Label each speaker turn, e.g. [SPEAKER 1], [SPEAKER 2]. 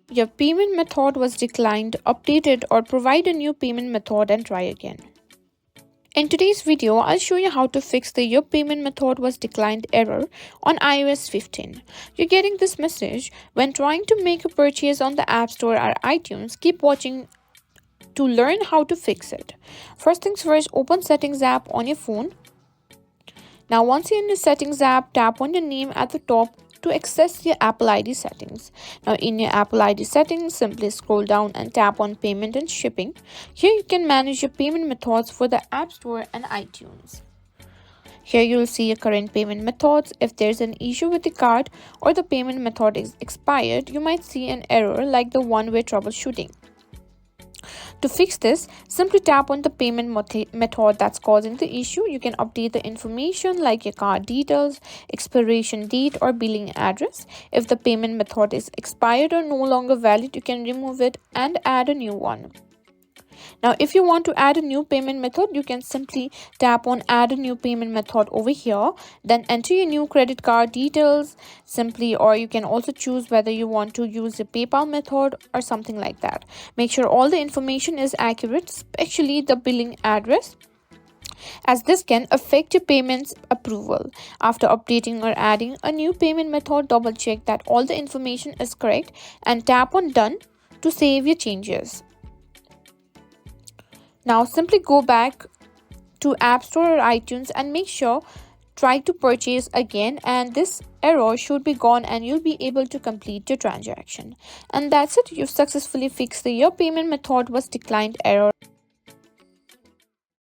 [SPEAKER 1] Your payment method was declined, update it, or provide a new payment method and try again. In today's video, I'll show you how to fix the Your payment method was declined error on iOS 15. You're getting this message when trying to make a purchase on the App Store or iTunes. Keep watching to learn how to fix it. First things first, open Settings app on your phone. Now once you're in the Settings app, tap on your name at the top to access your Apple ID settings. Now in your Apple ID settings, simply scroll down and tap on Payment and Shipping. Here you can manage your payment methods for the App Store and iTunes. Here you will see your current payment methods. If there's an issue with the card or the payment method is expired, you might see an error like the one we're troubleshooting. To fix this, simply tap on the payment method that's causing the issue. You can update the information like your card details, expiration date, or billing address. If the payment method is expired or no longer valid, you can remove it and add a new one. Now, if you want to add a new payment method, you can simply tap on add a new payment method over here. Then enter your new credit card details simply, or you can also choose whether you want to use the PayPal method or something like that. Make sure all the information is accurate, especially the billing address, as this can affect your payments approval. After updating or adding a new payment method, double check that all the information is correct and tap on done to save your changes. Now simply go back to App Store or iTunes and make sure try to purchase again, and this error should be gone and you'll be able to complete your transaction. And that's it, you've successfully fixed the Your payment method was declined error.